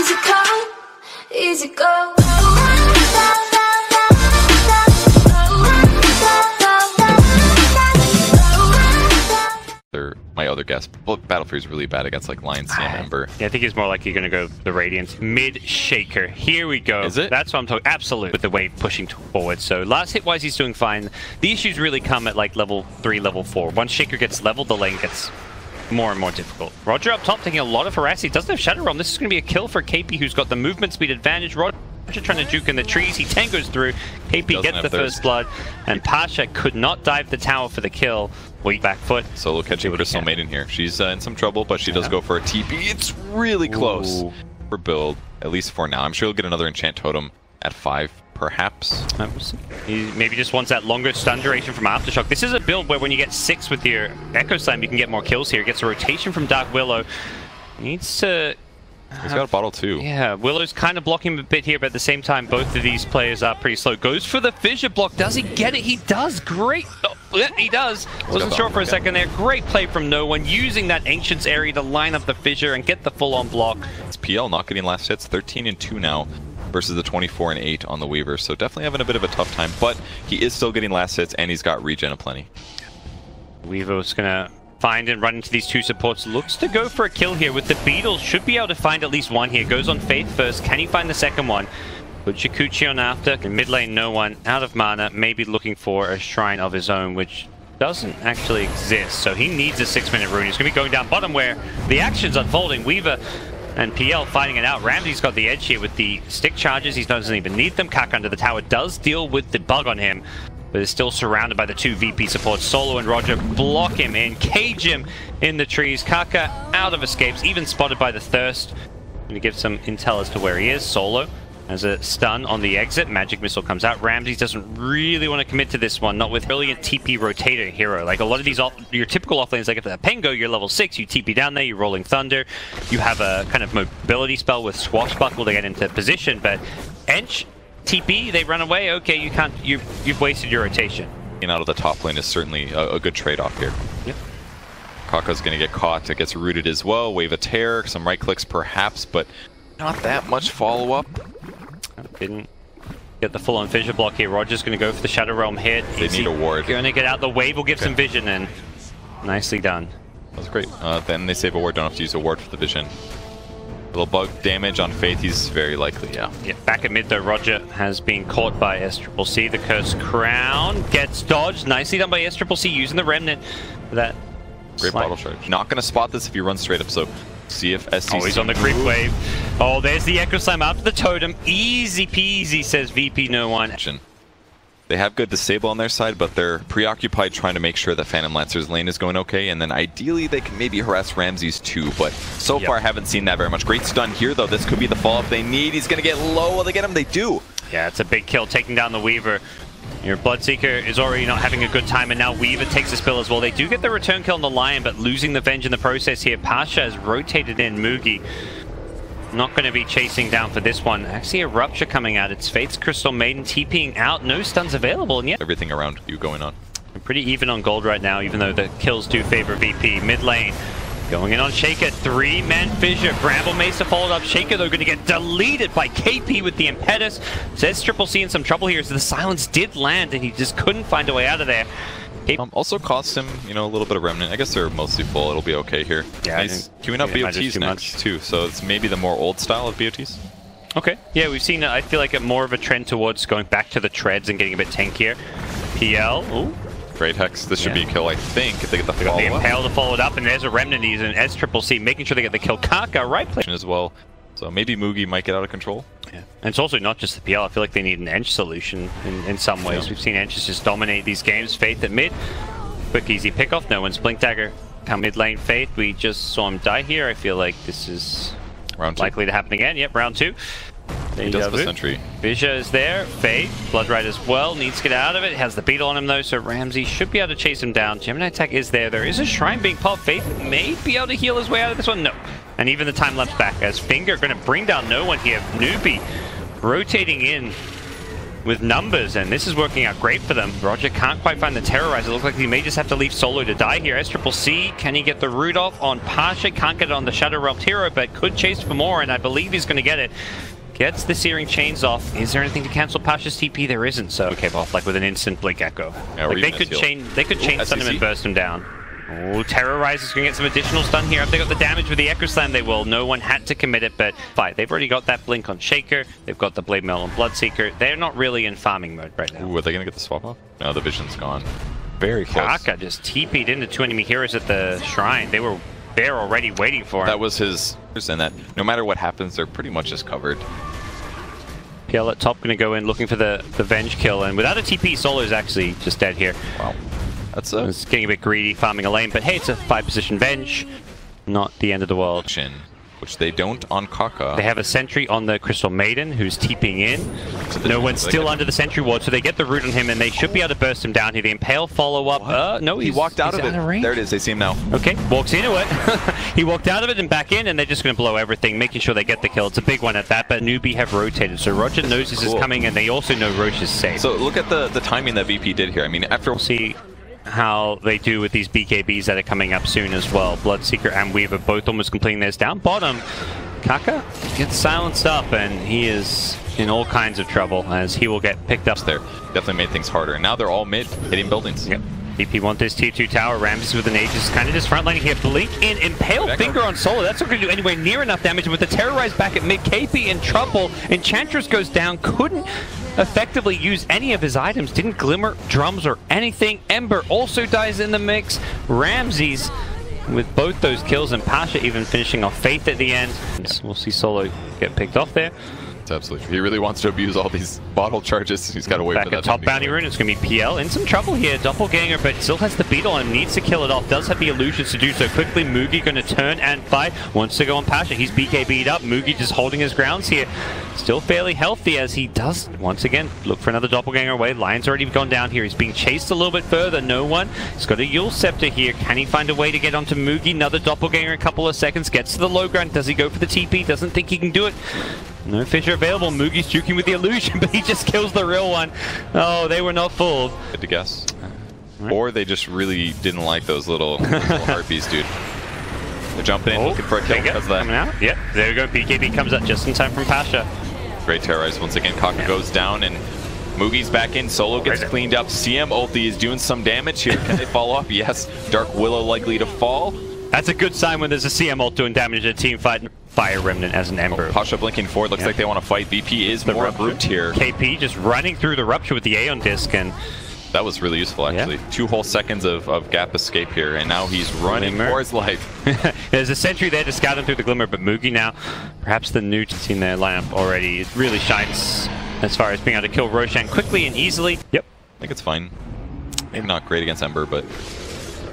Easy come, easy go. My other guess, but Battlefield is really bad against like Lion CM Ember. Yeah, I think it's more likely you're going to go the Radiant. Mid Shaker. Here we go. Is it? That's what I'm talking. Absolutely. With the wave pushing forward. So last hit wise, he's doing fine. The issues really come at like level 3, level 4. Once Shaker gets leveled, the lane gets more and more difficult. RodjER up top taking a lot of harass. He doesn't have Shadow Realm. This is going to be a kill for KP, who's got the movement speed advantage. RodjER trying to juke in the trees. He tangos through. KP gets the first blood. And Pasha could not dive the tower for the kill. Weak back foot. Solo catching Crystal Maiden here. She's in some trouble, but she does go for a TP. It's really close for build, at least for now. I'm sure he'll get another enchant totem at 5, perhaps. He maybe just wants that longer stun duration from Aftershock. This is a build where when you get 6 with your Echo Slam, you can get more kills here. Gets a rotation from Dark Willow. Needs to... He's got a bottle too. Yeah, Willow's kind of blocking him a bit here, but at the same time, both of these players are pretty slow. Goes for the fissure block. Does he get it? He does. Great. Oh, yeah, he does. Wasn't sure for a second there. Great play from no one, using that Ancients area to line up the fissure and get the full-on block. It's PL not getting last hits, 13-2 now versus the 24-8 on the Weaver. So definitely having a bit of a tough time, but he is still getting last hits and he's got regen aplenty. Weaver's gonna find and run into these two supports. Looks to go for a kill here with the Beatles. Should be able to find at least one here. Goes on Faith first. Can he find the second one? Put Sccc on after. In mid lane, no one. Out of mana. Maybe looking for a shrine of his own, which doesn't actually exist. So he needs a 6-minute rune. He's going to be going down bottom where the action's unfolding. Weaver and PL fighting it out. Ramsey's got the edge here with the stick charges. He doesn't even need them. Kaka under the tower does deal with the bug on him, but is still surrounded by the 2 VP supports. Solo and RodjER block him in, cage him in the trees. Kaka out of escapes, even spotted by the Thirst. Going to give some intel as to where he is. Solo has a stun on the exit. Magic Missile comes out. Ramsey doesn't really want to commit to this one, not with brilliant TP rotator hero. Like a lot of these, your typical offlanes, like if the Pengo, you're level 6, you TP down there, you're Rolling Thunder. You have a kind of mobility spell with Swashbuckle to get into position, but Ench, TP, they run away. Okay, you can't. You've wasted your rotation. Getting out of the top lane is certainly a good trade-off here. Yep. Kaka's going to get caught. It gets rooted as well. Wave of Terror, some right clicks perhaps, but not that much follow-up. Didn't get the full-on fissure block here. RodjER's going to go for the Shadow Realm hit. They need a ward. Going to get out. The wave will give some vision in. Nicely done. That was great. Then they save a ward. Don't have to use a ward for the vision. Little bug damage on Faith, he's very likely, yeah. Back at mid though, RodjER has been caught by Sccc. The Cursed Crown gets dodged. Nicely done by Sccc using the Remnant for that. Great bottle charge. Not going to spot this if you run straight up, so see if Sccc... Oh, he's on the creep wave. Oh, there's the Echo Slam after the totem. Easy peasy, says VP no one. They have good disable on their side, but they're preoccupied trying to make sure that Phantom Lancer's lane is going okay, and then ideally they can maybe harass Ramsey's too, but so far I haven't seen that very much. Great stun here though. This could be the follow-up they need. He's going to get low. Will they get him? They do. Yeah, it's a big kill, taking down the Weaver. Your Bloodseeker is already not having a good time, and now Weaver takes this bill as well. They do get the return kill on the Lion, but losing the Venge in the process here. Pasha has rotated in Moogy. Not going to be chasing down for this one. Actually, a Rupture coming out. It's Faith's Crystal Maiden TPing out. No stuns available, and yet everything around you going on. We're pretty even on gold right now, even though the kills do favor VP. Mid lane, going in on Shaker. 3-man fissure. Bramble Mesa followed up. Shaker, though, going to get deleted by KP with the Impetus. Says Sccc in some trouble here, so the silence did land, and he just couldn't find a way out of there. Also cost him, you know, a little bit of Remnant. I guess they're mostly full. It'll be okay here. Yeah, nice. Queuing up BOTs next, too. So it's maybe the more old style of BOTs. Okay. Yeah, we've seen, I feel like, more of a trend towards going back to the treads and getting a bit tankier. PL. Ooh. Great Hex. This should be a kill, I think, if they get the follow-up. They got the Impale to follow it up, and there's a Remnant. He's an Sccc, making sure they get the kill. Kaka, right place as well. So maybe Moogy might get out of control. Yeah. And it's also not just the PL. I feel like they need an Ench solution in some ways. We've seen Enches just dominate these games. Faith at mid. Quick, easy pickoff. No one's Blink Dagger. Come mid lane, Faith. We just saw him die here. I feel like this is likely to happen again. Yep, round 2. There he does the sentry. Visha is there. Faith. Bloodrite as well. Needs to get out of it. Has the beetle on him though, so Ramsey should be able to chase him down. Gemini attack is there. There is a shrine being popped. Faith may be able to heal his way out of this one. No. And even the time lapse back as Finger going to bring down no one here. Newbee rotating in. with numbers, and this is working out great for them. RodjER can't quite find the Terrorizer. It looks like he may just have to leave solo to die here. Sccc, can he get the root off on Pasha? Can't get it on the Shadow Realmed hero, but could chase for more, and I believe he's going to get it. Gets the Searing Chains off. Is there anything to cancel Pasha's TP? There isn't, so okay, off like with an instant Blink Echo. Yeah, like they could chain stun him and burst him down. Oh, Terrorizer's going to get some additional stun here. If they got the damage with the Echo Slam, they will. No one had to commit it, but fight. They've already got that Blink on Shaker. They've got the Blade Mail on Bloodseeker. They're not really in farming mode right now. Ooh, are they going to get the swap off? No, the vision's gone. Very close. Kaka just TP'd into 2 enemy heroes at the shrine. They were there already waiting for him. That was his, and that no matter what happens, they're pretty much just covered. PL at top going to go in looking for the Venge kill, and without a TP, Solo's actually just dead here. Wow. That's It's getting a bit greedy, farming a lane, but hey, it's a 5-position Venge. Not the end of the world. Which they don't on Kaka. They have a sentry on the Crystal Maiden who's TPing in. No one's still under the sentry ward, so they get the root on him, and they should be able to burst him down here. The Impale follow-up. No, he walked out of it. There it is. They see him now. Okay, walks into it. He walked out of it and back in, and they're just going to blow everything, making sure they get the kill. It's a big one at that, but Newbee have rotated, so RodjER knows this is coming, and they also know Roche is safe. So look at the timing that VP did here. I mean, after... We'll see how they do with these BKBs that are coming up soon as well. Bloodseeker and Weaver both almost completing theirs. Down bottom, Kaka gets silenced up, and he is in all kinds of trouble as he will get picked up there. Definitely made things harder, and now they're all mid, hitting buildings. Yep. VP want this tier 2 tower. Ramses with an Aegis kind of just frontlining here. Blink in, Impale Finger on Solo. That's not going to do anywhere near enough damage. And with the Terrorize back at mid, KP in trouble. Enchantress goes down. Couldn't effectively use any of his items. Didn't glimmer drums or anything. Ember also dies in the mix. Ramses with both those kills, and Pasha even finishing off Faith at the end. We'll see Solo get picked off there. Absolutely. He really wants to abuse all these bottle charges. He's got to wait for that. Back at top bounty rune, it's going to be PL in some trouble here. Doppelganger, but still has the beetle and needs to kill it off. Does have the illusions to do so quickly. Moogy going to turn and fight. Wants to go on Pasha. He's BKB'd up. Moogy just holding his grounds here. Still fairly healthy as he does, once again, look for another Doppelganger away. Lion's already gone down here. He's being chased a little bit further. No one. He's got a Yule Scepter here. Can he find a way to get onto Moogy? Another Doppelganger in a couple of seconds. Gets to the low ground. Does he go for the TP? Doesn't think he can do it. No Fissure available. Moogy's juking with the illusion, but he just kills the real one. Oh, they were not fooled. Good to guess. Right. Or they just really didn't like those little harpies, dude. They're jumping in, looking for a kill because of that. Coming out. Yep, there we go. BKB comes up just in time from Pasha. Great Terrorize once again. Kaka goes down, and Moogy's back in. Solo gets cleaned up. CM ulti is doing some damage here. Can they fall off? Yes. Dark Willow likely to fall. That's a good sign when there's a CM ult doing damage at a team fight. Fire Remnant as an Ember. Pasha blinking forward. Looks like they want to fight. VP is more grouped here. KP just running through the Rupture with the Aeon Disc, and that was really useful, actually. 2 whole seconds of gap escape here, and now he's running for his life. There's a sentry there to scout him through the Glimmer, but Moogy now, perhaps the Newt seen their lamp already. It really shines as far as being able to kill Roshan quickly and easily. Yep. I think it's fine. Maybe not great against Ember, but...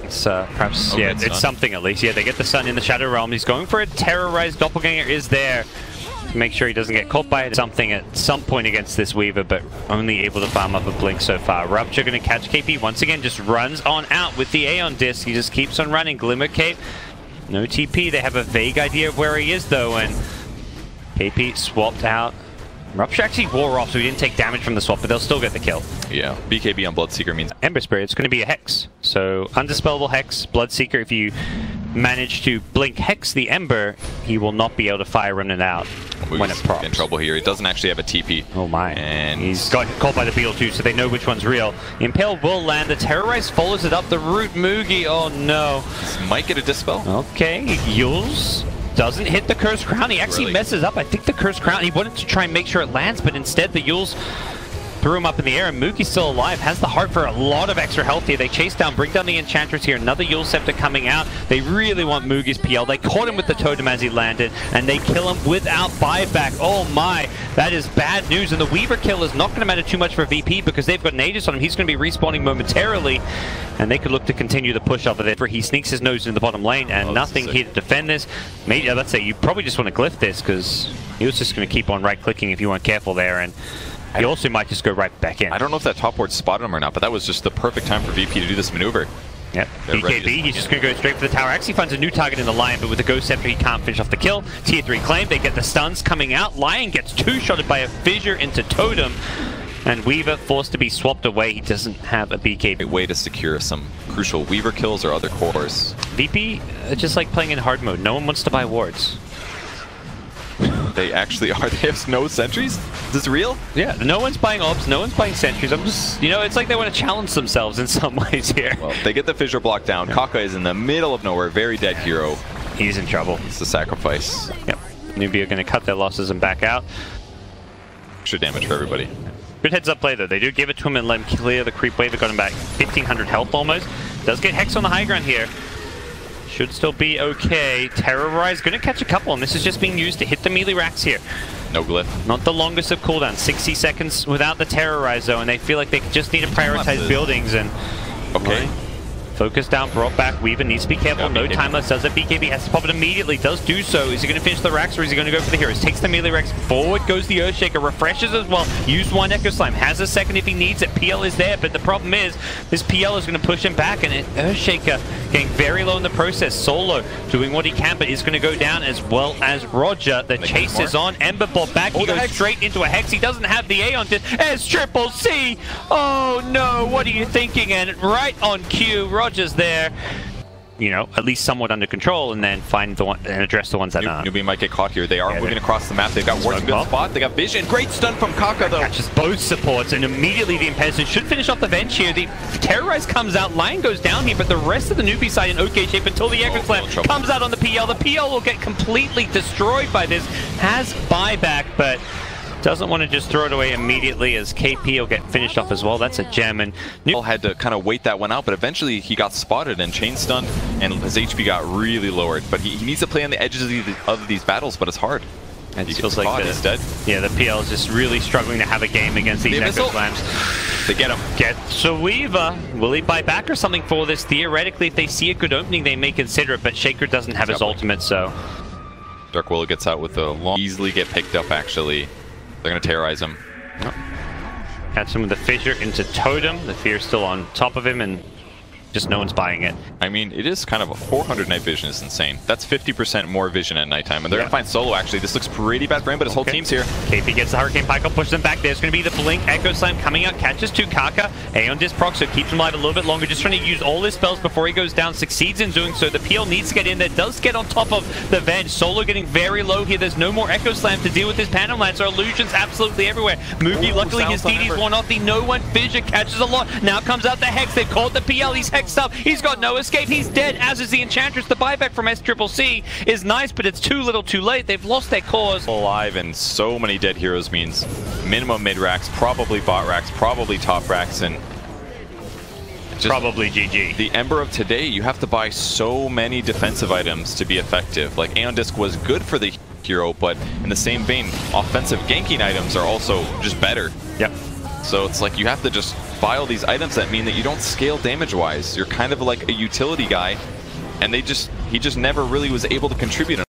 It's perhaps, it's something at least. Yeah, they get the Sun in the Shadow Realm. He's going for a Terrorized. Doppelganger is there to make sure he doesn't get caught by it. Something at some point against this Weaver, but only able to farm up a Blink so far. RodjER going to catch KP once again, just runs on out with the Aeon Disc. He just keeps on running. Glimmer Cape, no TP. They have a vague idea of where he is though, and KP swapped out. RodjER actually wore off, so he didn't take damage from the swap, but they'll still get the kill. Yeah, BKB on Bloodseeker means... Ember Spirit, it's going to be a Hex. So, Undispellable Hex, Bloodseeker, if you manage to blink Hex the Ember, he will not be able to fire Remnant out when it procs. In trouble here. He doesn't actually have a TP. Oh my. And he's got caught by the beetle too, so they know which one's real. Impale will land. The Terrorize follows it up. The root Moogy. Oh no. This might get a Dispel. Okay, Yules doesn't hit the Cursed Crown. He actually messes up. I think the Cursed Crown, he wanted to try and make sure it lands, but instead the Yules threw him up in the air, and Moogy's still alive, has the heart for a lot of extra health here. They chase down, bring down the Enchantress here. Another Yule Scepter coming out. They really want Moogy's PL. They caught him with the Totem as he landed, and they kill him without buyback. Oh my, that is bad news. And the Weaver kill is not going to matter too much for VP because they've got an Aegis on him. He's going to be respawning momentarily, and they could look to continue the push off of it. He sneaks his nose into the bottom lane, and nothing here to defend this. Maybe, let's say, you probably just want to glyph this because he was just going to keep on right-clicking if you weren't careful there, and he also might just go right back in. I don't know if that top ward spotted him or not, but that was just the perfect time for VP to do this maneuver. Yep, BKB, he's just going to go straight for the tower. Actually finds a new target in the Lion, but with the Ghost Scepter, he can't finish off the kill. Tier 3 claim, they get the stuns coming out. Lion gets 2-shotted by a Fissure into Totem. And Weaver forced to be swapped away. He doesn't have a BKB. Great way to secure some crucial Weaver kills or other cores. VP, just like playing in hard mode. No one wants to buy wards. They actually are. They have no sentries? Is this real? Yeah, no one's buying orbs, no one's buying sentries. I'm just, you know, it's like they want to challenge themselves in some ways here. Well, they get the fissure block down. Kaka is in the middle of nowhere, very dead hero. He's in trouble. It's the sacrifice. Yep. Newbee are going to cut their losses and back out. Extra damage for everybody. Good heads up play though. They do give it to him and let him clear the creep wave. It got him back 1500 health almost. Does get Hex on the high ground here. Should still be okay. Terrorize going to catch a couple, and this is just being used to hit the melee racks here. No glyph. Not the longest of cooldowns. 60 seconds without the Terrorize though, and they feel like they just need to prioritize buildings and... Okay. Right. Focus down, brought back. Weaver needs to be careful. No time left. Does it. BKB has to pop it immediately. Does do so. Is he going to finish the racks or is he going to go for the heroes? Takes the melee racks. Forward goes the Earthshaker. Refreshes as well. Used one Echo Slime. Has a second if he needs it. PL is there, but the problem is this PL is going to push him back, and Earthshaker getting very low in the process. Solo doing what he can, but is going to go down as well as RodjER. The chase is on. Ember ball back. He goes straight into a Hex. He doesn't have the A on it. Sccc. Oh no, what are you thinking? And right on cue, RodjER's there. You know, at least somewhat under control, and then find the one and address the ones that aren't. Newbee might get caught here. They are moving across the map. They've got wards in good spot. They got vision. Great stun from Kaka though. Catches both supports, and immediately the Impediment should finish off the bench here. The Terrorize comes out, Lion goes down here, but the rest of the Newbee side in okay shape until the Echo Slam comes out on the PL. The PL will get completely destroyed by this. Has buyback, but doesn't want to just throw it away immediately as KP will get finished off as well. That's a gem, and had to kind of wait that one out, but eventually he got spotted and chain stunned, and his HP got really lowered. But he needs to play on the edges of these battles, but it's hard. And it feels like he's dead. Yeah, the PL is just really struggling to have a game against these Echo Slams. They get him. So Weaver, will he buy back or something for this? Theoretically, if they see a good opening, they may consider it, but Shaker doesn't have his ultimate, so... Dark Willow gets out with the long... Easily get picked up, actually. They're going to terrorize him. Oh. Catch him with the fissure into Totem. The fear's still on top of him, and just no one's buying it. I mean, it is kind of a 400 night vision is insane. That's 50% more vision at nighttime, and they're going to find Solo, actually. This looks pretty bad for him, but his whole team's here. KP gets the Hurricane Pike, pushes them back. There's going to be the Blink Echo Slam coming out, catches two Kaka. Aeon Disc proc, so keeps him alive a little bit longer, just trying to use all his spells before he goes down. Succeeds in doing so. The PL needs to get in there, does get on top of the Venge. Solo getting very low here. There's no more Echo Slam to deal with this Phantom Lancer. Illusions absolutely everywhere. Moogy, luckily his DD's one off. The no one fissure catches a lot. Now comes out the Hex. They've caught the PL. He's hexed up. He's got no escape. He's dead, as is the Enchantress. The buyback from Sccc is nice, but it's too little too late. They've lost their cause. Alive, and so many dead heroes means minimum mid racks, probably bot racks, probably top racks, and probably GG. The Ember of today, you have to buy so many defensive items to be effective. Like Aeon Disc was good for the hero, but in the same vein, offensive ganking items are also just better. Yep. So it's like you have to just buy all these items that mean that you don't scale damage-wise. You're kind of like a utility guy, and he just never really was able to contribute enough.